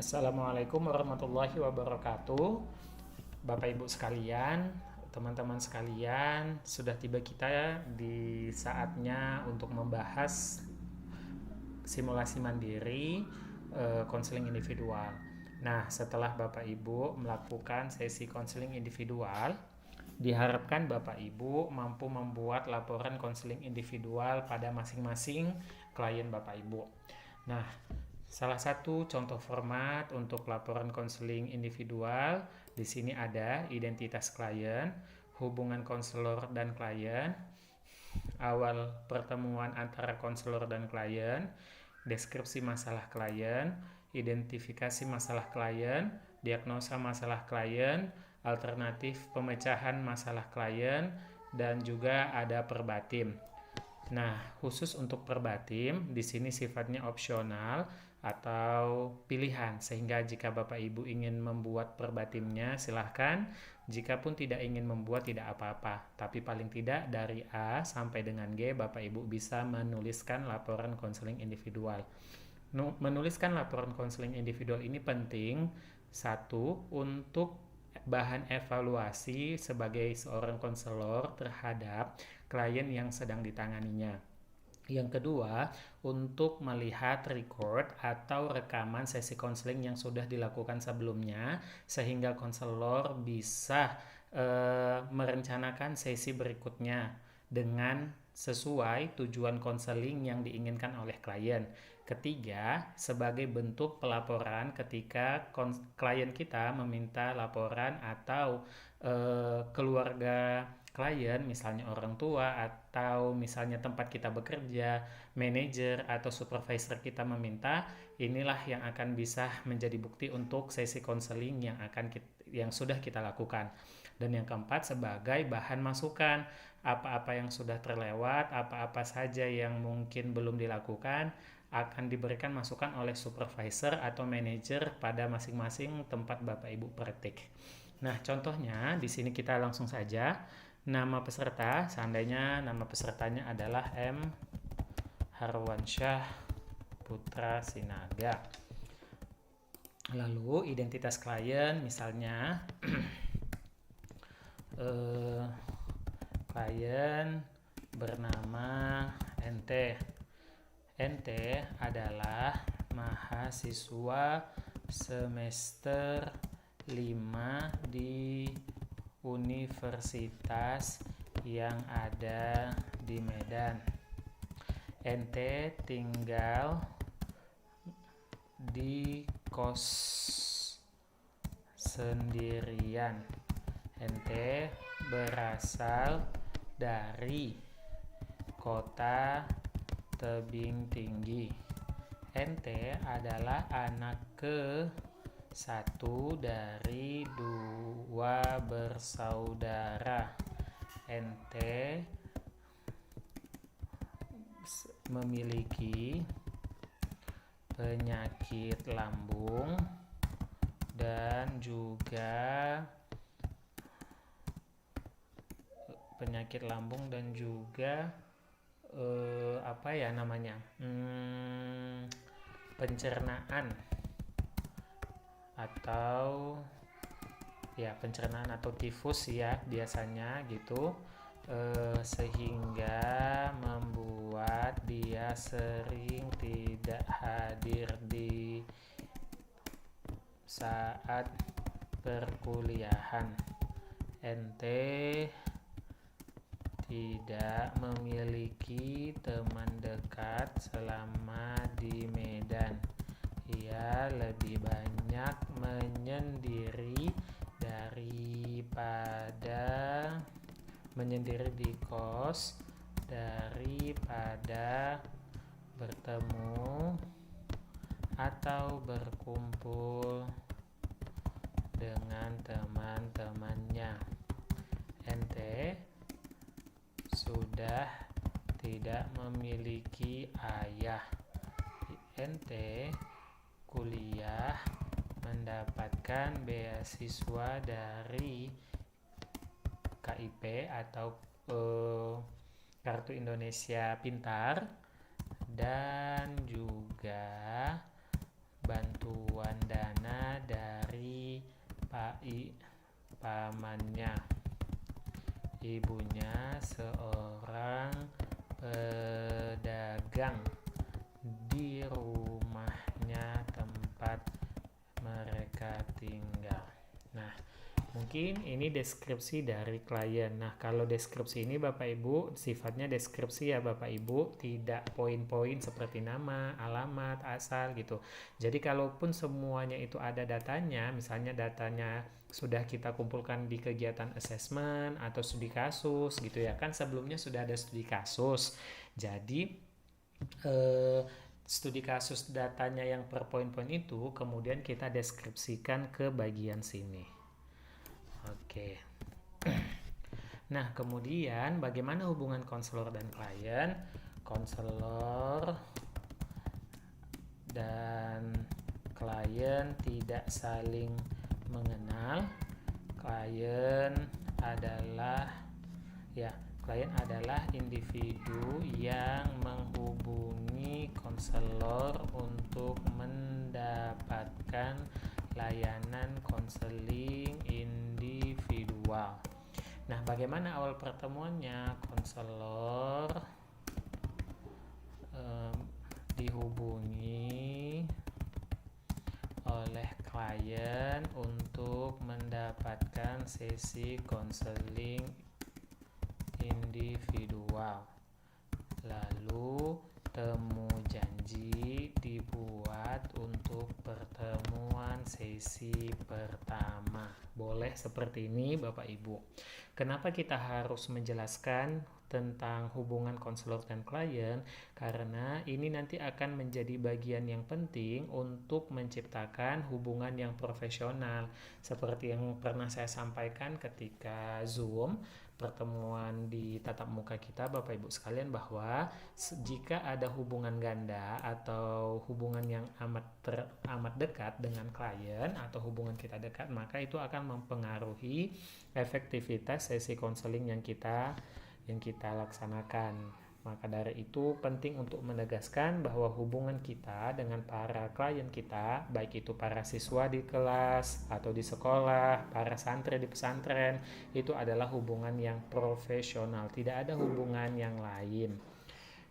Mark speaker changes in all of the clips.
Speaker 1: Assalamualaikum warahmatullahi wabarakatuh. Bapak Ibu sekalian, teman-teman sekalian, sudah tiba kita di saatnya untuk membahas simulasi mandiri konseling individual. Nah, setelah Bapak Ibu melakukan sesi konseling individual, diharapkan Bapak Ibu mampu membuat laporan konseling individual pada masing-masing klien Bapak Ibu. Nah, salah satu contoh format untuk laporan konseling individual di sini ada identitas klien, hubungan konselor dan klien, awal pertemuan antara konselor dan klien, deskripsi masalah klien, identifikasi masalah klien, diagnosa masalah klien, alternatif pemecahan masalah klien, dan juga ada perbatim. Nah, khusus untuk perbatim, di sini sifatnya opsional atau pilihan, sehingga jika Bapak Ibu ingin membuat perbatimnya, silahkan. Jika pun tidak ingin membuat, tidak apa-apa. Tapi paling tidak dari A sampai dengan G, Bapak Ibu bisa menuliskan laporan konseling individual. Menuliskan laporan konseling individual ini penting, satu, untuk bahan evaluasi sebagai seorang konselor terhadap klien yang sedang ditanganinya. Yang kedua, untuk melihat record atau rekaman sesi konseling yang sudah dilakukan sebelumnya, sehingga konselor bisa merencanakan sesi berikutnya dengan sesuai tujuan konseling yang diinginkan oleh klien. Ketiga, sebagai bentuk pelaporan ketika klien kita meminta laporan atau keluarga klien, misalnya orang tua atau misalnya tempat kita bekerja, manajer atau supervisor kita meminta, inilah yang akan bisa menjadi bukti untuk sesi konseling yang sudah kita lakukan. Dan yang keempat, sebagai bahan masukan, apa-apa yang sudah terlewat, apa-apa saja yang mungkin belum dilakukan, akan diberikan masukan oleh supervisor atau manajer pada masing-masing tempat Bapak Ibu praktik. Nah, contohnya di sini kita langsung saja. Nama peserta, seandainya nama pesertanya adalah M. Harwansyah Putra Sinaga. Lalu identitas klien, misalnya klien bernama NT. NT adalah mahasiswa semester 5 di universitas yang ada di Medan. NT tinggal di kos sendirian. NT berasal dari kota Tebing Tinggi. NT adalah anak ke satu dari 2 bersaudara. NT memiliki penyakit lambung dan juga pencernaan atau tifus ya biasanya gitu, sehingga membuat dia sering tidak hadir di saat perkuliahan. NT tidak memiliki teman dekat selama di Medan. Ia lebih banyak menyendiri di kos daripada bertemu atau berkumpul dengan teman-temannya. NT sudah tidak memiliki ayah. NT kuliah mendapatkan beasiswa dari KIP atau Kartu Indonesia Pintar, dan juga bantuan dana dari pamannya. Ibunya seorang pedagang di rumahnya tempat mereka tinggal. Nah, mungkin ini deskripsi dari klien. Nah, kalau deskripsi ini Bapak Ibu sifatnya deskripsi ya Bapak Ibu, tidak poin-poin seperti nama, alamat, asal gitu. Jadi kalaupun semuanya itu ada datanya, misalnya datanya sudah kita kumpulkan di kegiatan assessment atau studi kasus gitu ya, kan sebelumnya sudah ada studi kasus. Jadi studi kasus datanya yang per poin-poin itu kemudian kita deskripsikan ke bagian sini. Oke. Nah, kemudian bagaimana hubungan konselor dan klien? Konselor dan klien tidak saling mengenal. Klien adalah individu yang menghubungi konselor untuk mendapatkan layanan konseling individual. Nah, bagaimana awal pertemuannya? Konselor dihubungi oleh klien untuk mendapatkan sesi konseling individual. Lalu temu janji dibuat untuk pertemuan sesi pertama. Boleh seperti ini Bapak Ibu. Kenapa kita harus menjelaskan tentang hubungan konselor dan klien? Karena ini nanti akan menjadi bagian yang penting untuk menciptakan hubungan yang profesional. Seperti yang pernah saya sampaikan ketika Zoom, pertemuan di tatap muka kita Bapak Ibu sekalian, bahwa jika ada hubungan ganda atau hubungan yang amat dekat dengan klien atau hubungan kita dekat, maka itu akan mempengaruhi efektivitas sesi konseling yang kita laksanakan. Maka dari itu penting untuk menegaskan bahwa hubungan kita dengan para klien kita, baik itu para siswa di kelas atau di sekolah, para santri di pesantren, itu adalah hubungan yang profesional, tidak ada hubungan yang lain.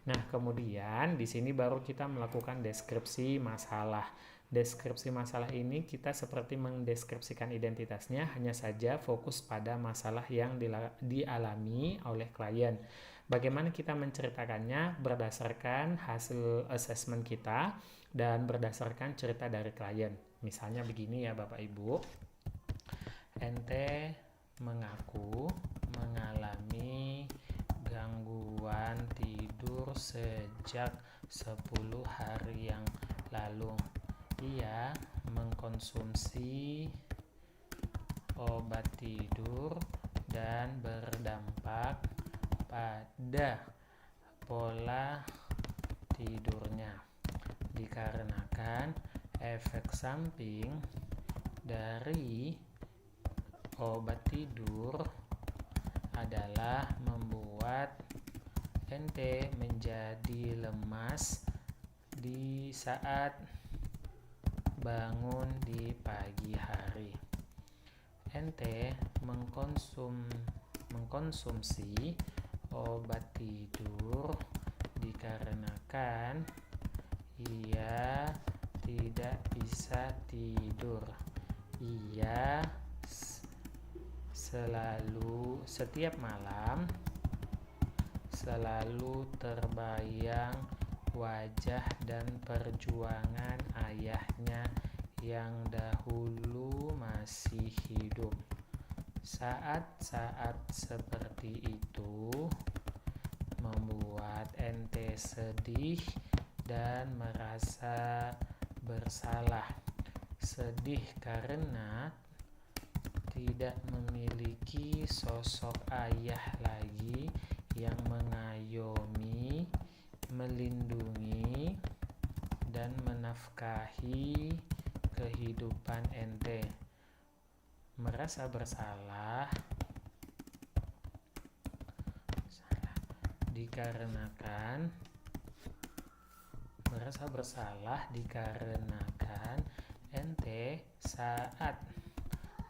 Speaker 1: Nah, kemudian di sini baru kita melakukan deskripsi masalah. Deskripsi masalah ini kita seperti mendeskripsikan identitasnya, hanya saja fokus pada masalah yang dialami oleh klien. Bagaimana kita menceritakannya? Berdasarkan hasil assessment kita dan berdasarkan cerita dari klien. Misalnya begini ya Bapak Ibu. Ente mengaku mengalami gangguan tidur sejak 10 hari yang lalu. Ia mengkonsumsi obat tidur dan berdampak pada pola tidurnya, dikarenakan efek samping dari obat tidur adalah membuat ente menjadi lemas di saat bangun di pagi hari. Ente mengkonsumsi obat tidur dikarenakan ia tidak bisa tidur. Ia setiap malam selalu terbayang wajah dan perjuangan ayahnya yang dahulu masih hidup. Saat-saat seperti itu membuat ente sedih dan merasa bersalah. Sedih karena tidak memiliki sosok ayah lagi yang mengayomi, melindungi, dan menafkahi kehidupan ente. Merasa bersalah dikarenakan saat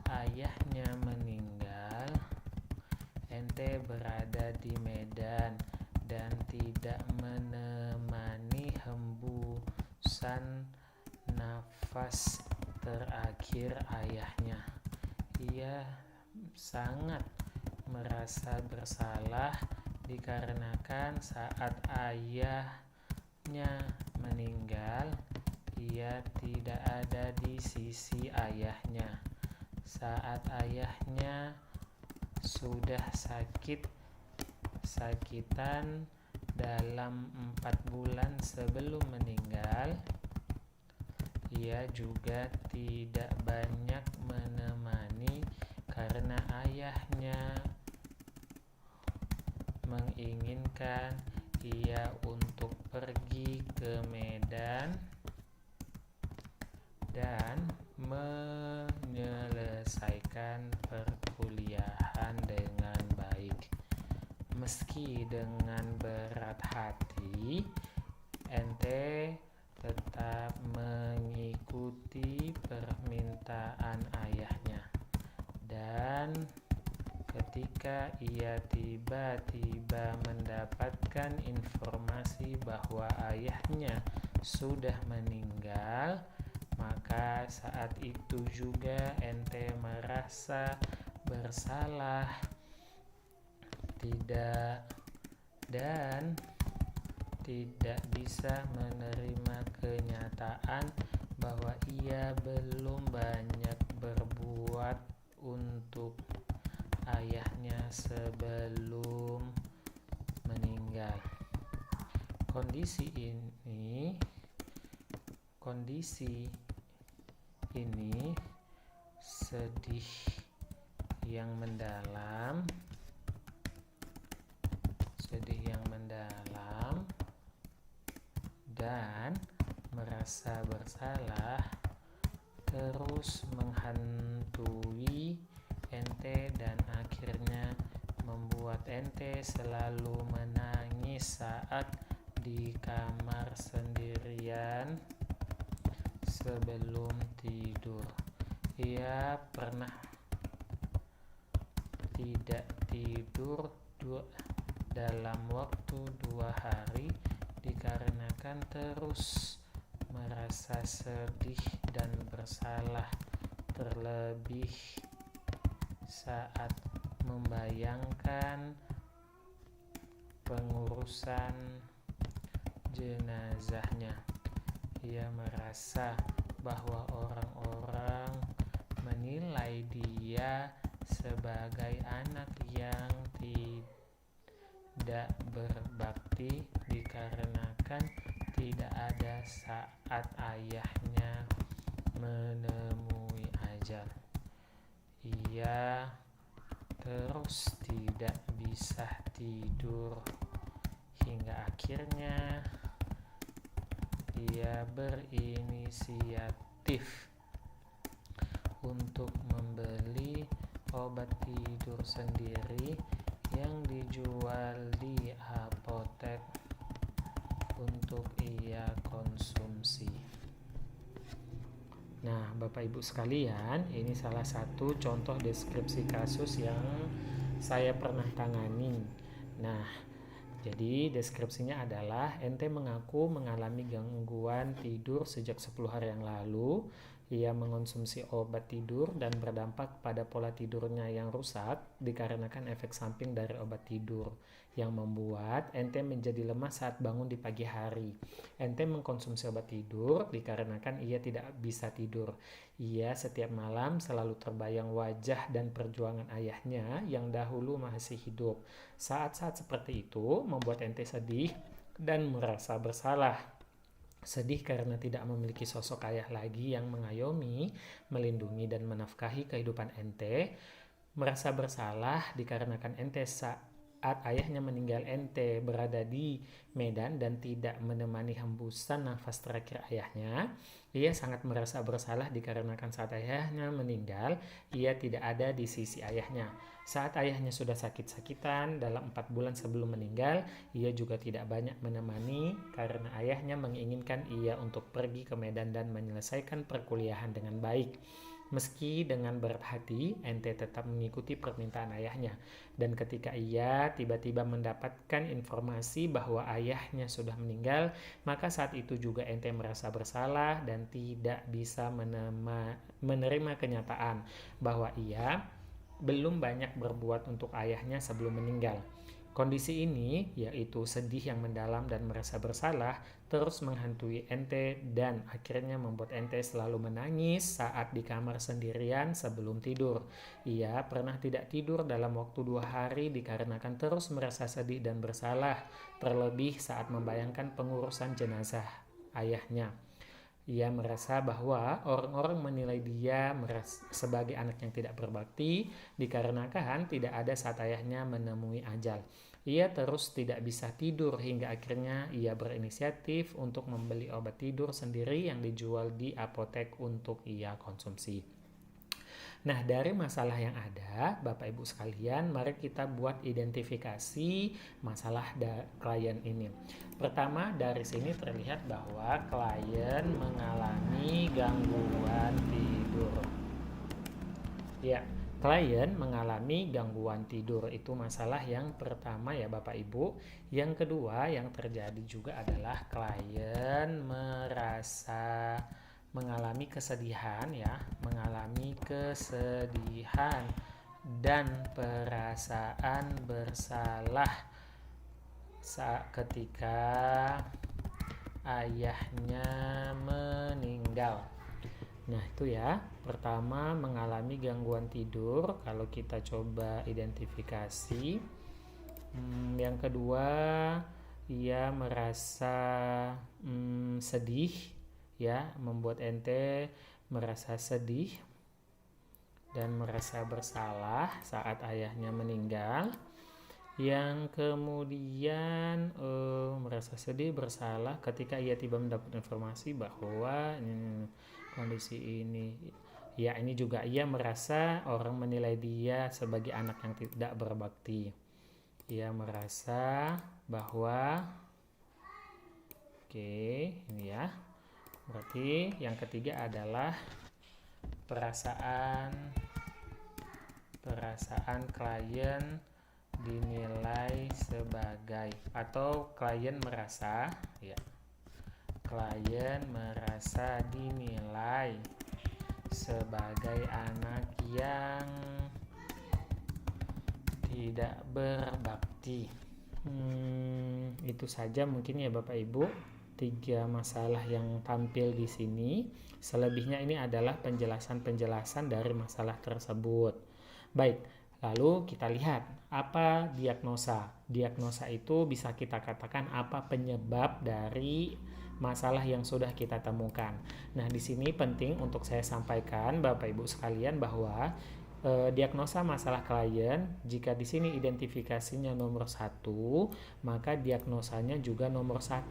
Speaker 1: ayahnya meninggal, ente berada di Medan dan tidak menemani hembusan nafas terakhir ayahnya. Ia sangat merasa bersalah dikarenakan saat ayahnya meninggal, ia tidak ada di sisi ayahnya. Saat ayahnya sudah sakitan dalam 4 bulan sebelum meninggal, ia juga tidak banyak menemani karena ayahnya menginginkan ia untuk pergi ke Medan dan menyelesaikan perkuliahan dengan baik. Meski dengan berat hati, ente tetap mengikuti permintaan ayahnya. Dan ketika ia tiba-tiba mendapatkan informasi bahwa ayahnya sudah meninggal, maka saat itu juga ente merasa bersalah dan tidak bisa menerima kenyataan bahwa ia belum banyak berbuat untuk ayahnya sebelum meninggal. Kondisi ini sedih yang mendalam dan merasa bersalah terus menghantui ente dan akhirnya membuat ente selalu menangis saat di kamar sendirian sebelum tidur. Ia pernah tidak tidur dalam waktu 2 hari dikarenakan terus merasa sedih dan bersalah, terlebih saat membayangkan pengurusan jenazahnya. Ia merasa bahwa orang-orang menilai dia sebagai anak yang tidak berbakti dikarenakan tidak ada saat ayahnya menemui ajal. Ia terus tidak bisa tidur hingga akhirnya ia berinisiatif untuk membeli obat tidur sendiri yang dijual di apotek untuk ia konsumsi. Nah, Bapak Ibu sekalian, ini salah satu contoh deskripsi kasus yang saya pernah tangani. Nah, jadi deskripsinya adalah ente mengaku mengalami gangguan tidur sejak 10 hari yang lalu. Ia mengonsumsi obat tidur dan berdampak pada pola tidurnya yang rusak dikarenakan efek samping dari obat tidur yang membuat ente menjadi lemah saat bangun di pagi hari. Ente mengkonsumsi obat tidur dikarenakan ia tidak bisa tidur. Ia setiap malam selalu terbayang wajah dan perjuangan ayahnya yang dahulu masih hidup. Saat-saat seperti itu membuat ente sedih dan merasa bersalah. Sedih karena tidak memiliki sosok ayah lagi yang mengayomi, melindungi dan menafkahi kehidupan ente. Merasa bersalah dikarenakan ente saat ayahnya meninggal ente berada di Medan dan tidak menemani hembusan nafas terakhir ayahnya, ia sangat merasa bersalah dikarenakan saat ayahnya meninggal, ia tidak ada di sisi ayahnya. Saat ayahnya sudah sakit-sakitan dalam 4 bulan sebelum meninggal, ia juga tidak banyak menemani karena ayahnya menginginkan ia untuk pergi ke Medan dan menyelesaikan perkuliahan dengan baik. Meski dengan berat hati, ente tetap mengikuti permintaan ayahnya. Dan ketika ia tiba-tiba mendapatkan informasi bahwa ayahnya sudah meninggal, maka saat itu juga ente merasa bersalah dan tidak bisa menerima kenyataan bahwa ia belum banyak berbuat untuk ayahnya sebelum meninggal. Kondisi ini, yaitu sedih yang mendalam dan merasa bersalah, terus menghantui ente dan akhirnya membuat ente selalu menangis saat di kamar sendirian sebelum tidur. Ia pernah tidak tidur dalam waktu 2 hari dikarenakan terus merasa sedih dan bersalah, terlebih saat membayangkan pengurusan jenazah ayahnya. Ia merasa bahwa orang-orang menilai dia sebagai anak yang tidak berbakti dikarenakan tidak ada saat ayahnya menemui ajal. Ia terus tidak bisa tidur hingga akhirnya ia berinisiatif untuk membeli obat tidur sendiri yang dijual di apotek untuk ia konsumsi. Nah, dari masalah yang ada, Bapak Ibu sekalian, mari kita buat identifikasi masalah klien ini. Pertama, dari sini terlihat bahwa klien mengalami gangguan tidur. Ya, klien mengalami gangguan tidur. Itu masalah yang pertama ya Bapak Ibu. Yang kedua yang terjadi juga adalah klien mengalami kesedihan dan perasaan bersalah ketika ayahnya meninggal. Nah, itu ya. Pertama, mengalami gangguan tidur. Kalau kita coba identifikasi. Yang kedua, ia merasa sedih, ya, membuat ente merasa sedih dan merasa bersalah saat ayahnya meninggal. Yang kemudian merasa sedih, bersalah ketika ia tiba mendapat informasi bahwa kondisi ini, ya, ini juga ia merasa orang menilai dia sebagai anak yang tidak berbakti. Ia merasa bahwa ini ya. Berarti yang ketiga adalah perasaan klien dinilai sebagai, atau klien merasa dinilai sebagai anak yang tidak berbakti. Itu saja mungkin ya Bapak Ibu, 3 masalah yang tampil di sini. Selebihnya ini adalah penjelasan dari masalah tersebut. Baik, lalu kita lihat apa diagnosa. Diagnosa itu bisa kita katakan apa penyebab dari masalah yang sudah kita temukan. Nah, di sini penting untuk saya sampaikan Bapak Ibu sekalian bahwa diagnosa masalah klien, jika di sini identifikasinya nomor 1, maka diagnosanya juga nomor 1.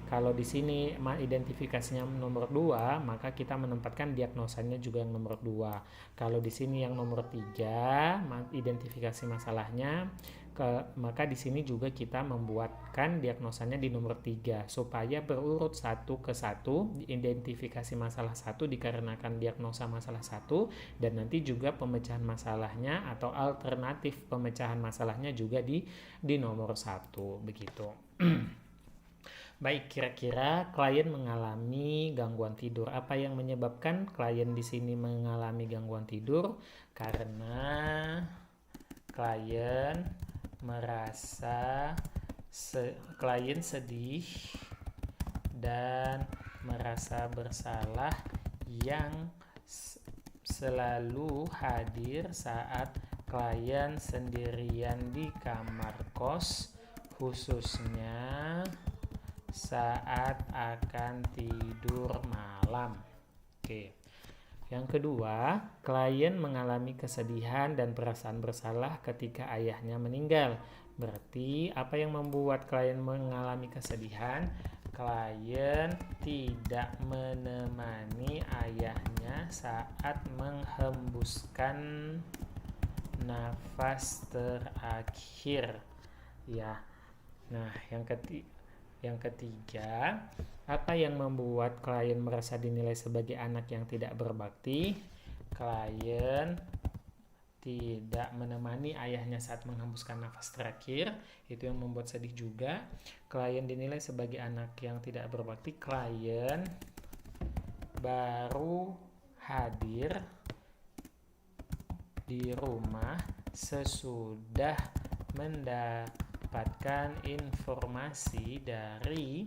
Speaker 1: Kalau di sini identifikasinya nomor 2, maka kita menempatkan diagnosanya juga yang nomor 2. Kalau di sini yang nomor 3, identifikasi masalahnya, maka di sini juga kita membuatkan diagnosanya di nomor 3 supaya berurut 1 ke 1, identifikasi masalah 1 dikarenakan diagnosa masalah 1, dan nanti juga pemecahan masalahnya atau alternatif pemecahan masalahnya juga di nomor 1 begitu. Baik, kira-kira klien mengalami gangguan tidur. Apa yang menyebabkan klien di sini mengalami gangguan tidur? Karena klien merasa klien sedih dan merasa bersalah yang selalu hadir saat klien sendirian di kamar kos, khususnya saat akan tidur malam. Yang kedua, klien mengalami kesedihan dan perasaan bersalah ketika ayahnya meninggal. Berarti apa yang membuat klien mengalami kesedihan? Klien tidak menemani ayahnya saat menghembuskan nafas terakhir. Ya. Nah, yang ketiga, apa yang membuat klien merasa dinilai sebagai anak yang tidak berbakti? Klien tidak menemani ayahnya saat menghembuskan nafas terakhir, itu yang membuat sedih juga. Klien dinilai sebagai anak yang tidak berbakti. Klien baru hadir di rumah sesudah mendapatkan informasi dari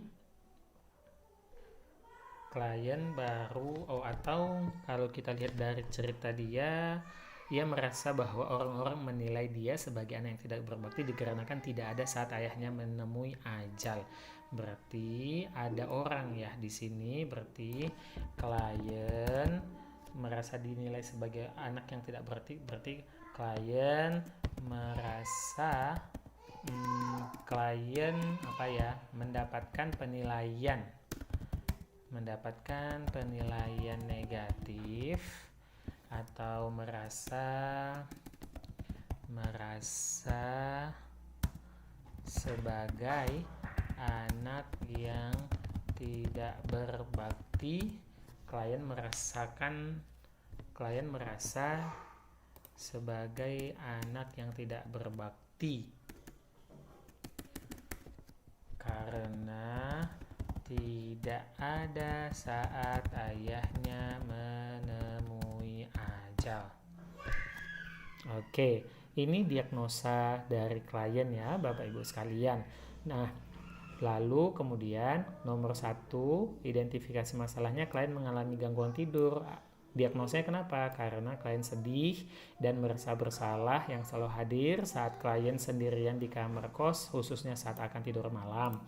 Speaker 1: klien baru, atau kalau kita lihat dari cerita dia merasa bahwa orang-orang menilai dia sebagai anak yang tidak berbakti dikarenakan tidak ada saat ayahnya menemui ajal. Berarti ada orang ya di sini, berarti klien merasa dinilai sebagai anak yang tidak berarti klien merasa klien mendapatkan penilaian negatif atau merasa sebagai anak yang tidak berbakti. Klien merasa sebagai anak yang tidak berbakti karena tidak ada saat ayahnya menemui ajal. Oke, ini diagnosa dari klien ya, Bapak Ibu sekalian. Nah, lalu kemudian nomor 1, identifikasi masalahnya, klien mengalami gangguan tidur. Diagnosanya kenapa? Karena klien sedih dan merasa bersalah yang selalu hadir saat klien sendirian di kamar kos, khususnya saat akan tidur malam.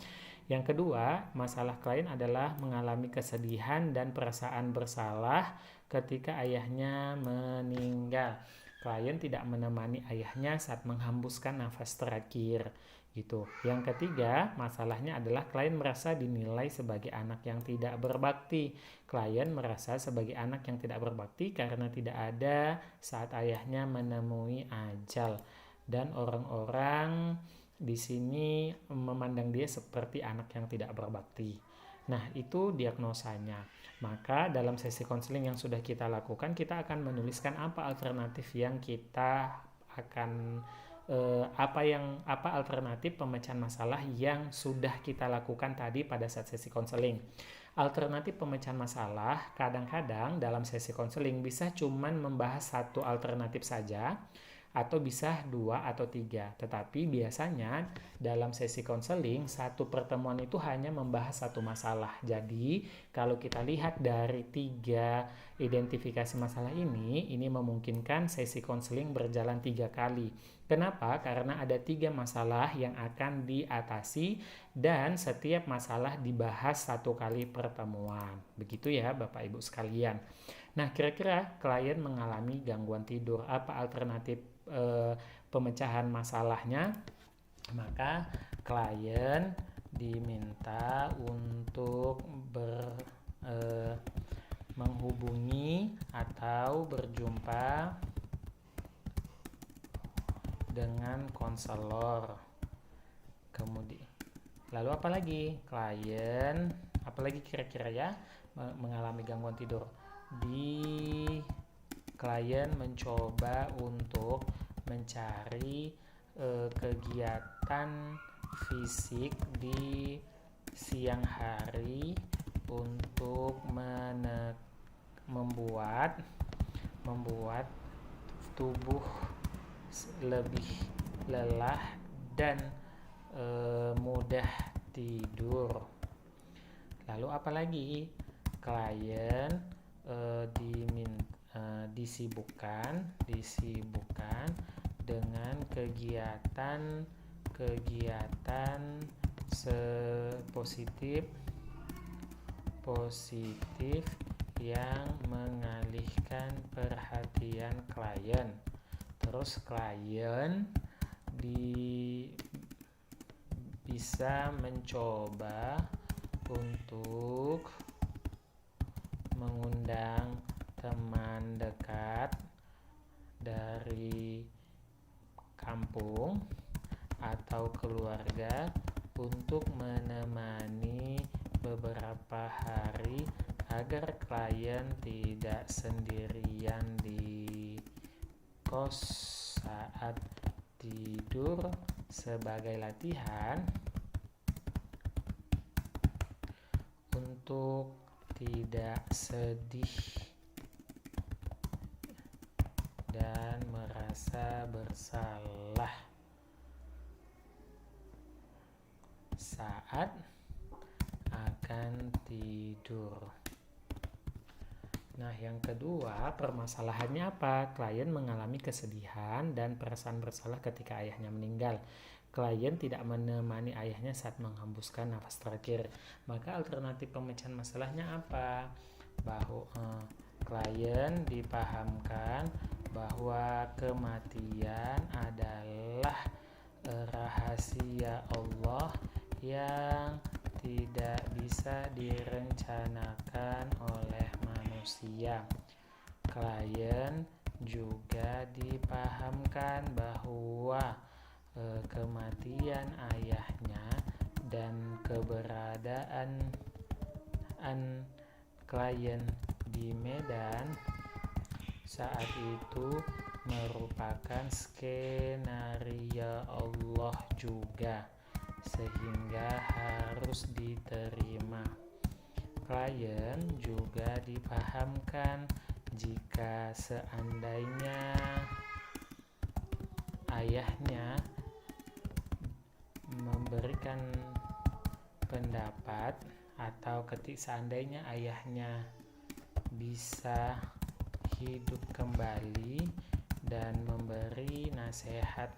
Speaker 1: Yang kedua, masalah klien adalah mengalami kesedihan dan perasaan bersalah ketika ayahnya meninggal. Klien tidak menemani ayahnya saat menghembuskan nafas terakhir. Gitu. Yang ketiga, masalahnya adalah klien merasa dinilai sebagai anak yang tidak berbakti. Klien merasa sebagai anak yang tidak berbakti karena tidak ada saat ayahnya menemui ajal. Dan orang-orang di sini memandang dia seperti anak yang tidak berbakti. Nah, itu diagnosanya. Maka dalam sesi konseling yang sudah kita lakukan, kita akan menuliskan apa alternatif yang kita akan apa alternatif pemecahan masalah yang sudah kita lakukan tadi pada saat sesi konseling. Alternatif pemecahan masalah kadang-kadang dalam sesi konseling bisa cuman membahas satu alternatif saja, atau bisa 2 atau 3. Tetapi biasanya dalam sesi konseling satu pertemuan itu hanya membahas satu masalah. Jadi kalau kita lihat dari 3 identifikasi masalah ini memungkinkan sesi konseling berjalan 3 kali. Kenapa? Karena ada 3 masalah yang akan diatasi dan setiap masalah dibahas 1 kali pertemuan. Begitu ya Bapak Ibu sekalian. Nah, kira-kira klien mengalami gangguan tidur, apa alternatif pemecahan masalahnya? Maka klien diminta untuk menghubungi atau berjumpa dengan konselor. Kemudian lalu apalagi? Klien apalagi kira-kira ya mengalami gangguan tidur? Klien mencoba untuk mencari kegiatan fisik di siang hari untuk membuat tubuh lebih lelah dan mudah tidur. Lalu apalagi? Klien disibukkan dengan kegiatan positif yang mengalihkan perhatian klien. Terus klien bisa mencoba untuk mengundang teman dekat dari kampung atau keluarga untuk menemani beberapa hari agar klien tidak sendirian di kos saat tidur. Sebagai latihan untuk tidak sedih dan merasa bersalah saat akan tidur. Nah, yang kedua, permasalahannya apa? Klien mengalami kesedihan dan perasaan bersalah ketika ayahnya meninggal. Klien tidak menemani ayahnya saat menghembuskan nafas terakhir. Maka alternatif pemecahan masalahnya apa? Klien dipahamkan bahwa kematian adalah rahasia Allah yang tidak bisa direncanakan oleh manusia. Klien juga dipahamkan bahwa kematian ayahnya dan keberadaan klien di Medan saat itu merupakan skenario Allah juga, sehingga harus diterima. Klien juga dipahamkan jika seandainya ayahnya memberikan pendapat atau seandainya ayahnya bisa hidup kembali dan memberi nasihat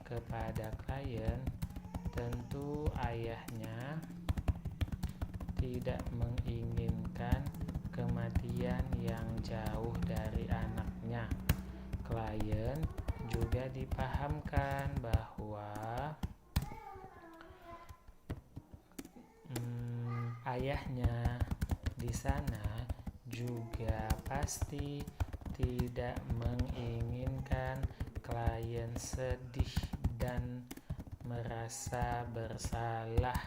Speaker 1: kepada klien, tentu ayahnya tidak menginginkan kematian yang jauh dari anaknya. Klien juga dipahamkan bahwa ayahnya di sana juga pasti tidak menginginkan klien sedih dan merasa bersalah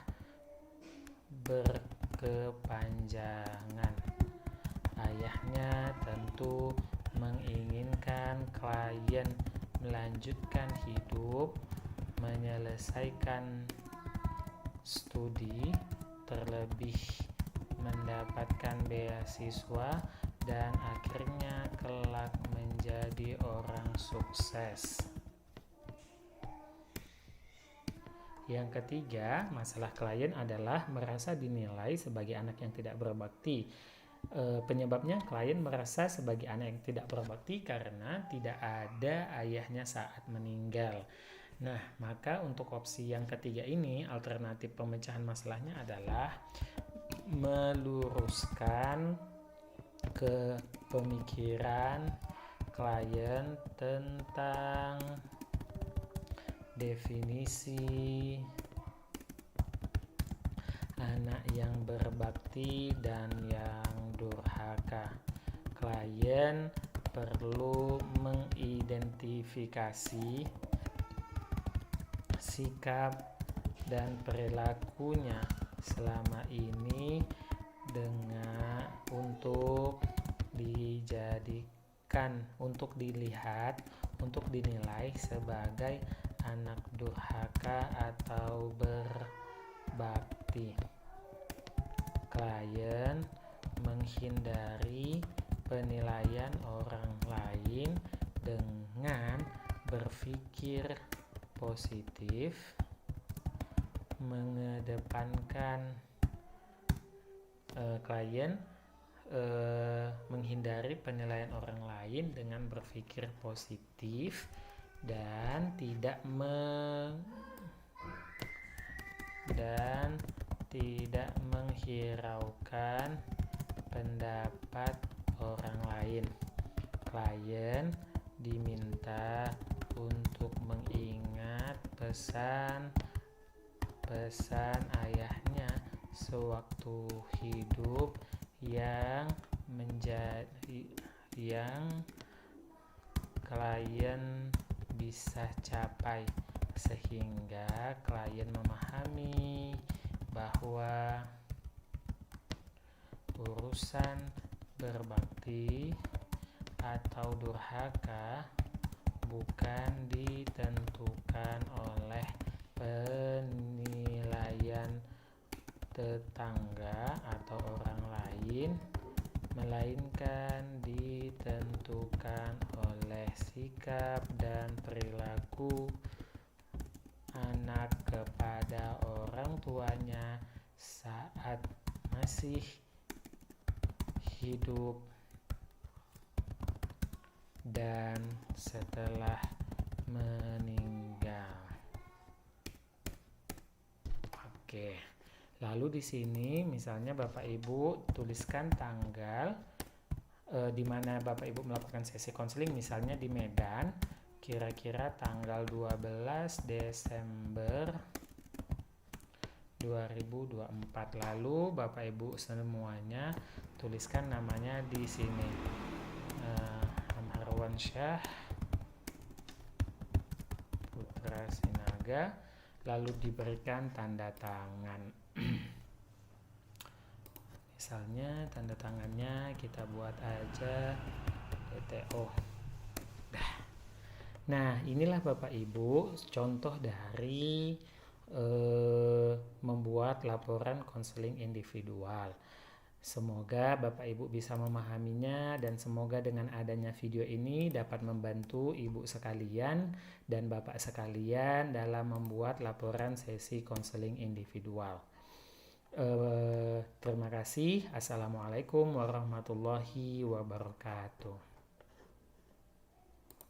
Speaker 1: berkepanjangan. Ayahnya tentu menginginkan klien melanjutkan hidup, menyelesaikan studi, terlebih mendapatkan beasiswa, dan akhirnya kelak menjadi orang sukses. Yang ketiga, masalah klien adalah merasa dinilai sebagai anak yang tidak berbakti. Penyebabnya klien merasa sebagai anak yang tidak berbakti karena tidak ada ayahnya saat meninggal. Nah, maka untuk opsi yang ketiga ini, alternatif pemecahan masalahnya adalah meluruskan ke pemikiran klien tentang definisi anak yang berbakti dan yang durhaka. Klien perlu mengidentifikasi sikap dan perilakunya selama ini dengan untuk dinilai sebagai anak durhaka atau berbakti. Klien menghindari penilaian orang lain dengan berpikir positif, mengedepankan klien menghindari penilaian orang lain dengan berpikir positif dan tidak menghiraukan pendapat orang lain. Klien diminta untuk mengingat pesan pesan ayahnya sewaktu hidup yang klien bisa capai, sehingga klien memahami bahwa urusan berbakti atau durhaka bukan ditentukan oleh penilaian tetangga atau orang lain, melainkan ditentukan oleh sikap dan perilaku anak kepada orang tuanya saat masih hidup dan setelah meninggal. Oke. Lalu di sini misalnya Bapak Ibu tuliskan tanggal di mana Bapak Ibu melakukan sesi konseling, misalnya di Medan, kira-kira tanggal 12 Desember 2024. Lalu Bapak Ibu semuanya tuliskan namanya di sini. Amharwan Syah Putra Sinaga, lalu diberikan tanda tangan. Misalnya tanda tangannya kita buat aja DTO. Nah, inilah Bapak Ibu contoh dari membuat laporan konseling individual. Semoga Bapak Ibu bisa memahaminya, dan semoga dengan adanya video ini dapat membantu Ibu sekalian dan Bapak sekalian dalam membuat laporan sesi konseling individual. Terima kasih. Assalamualaikum warahmatullahi wabarakatuh.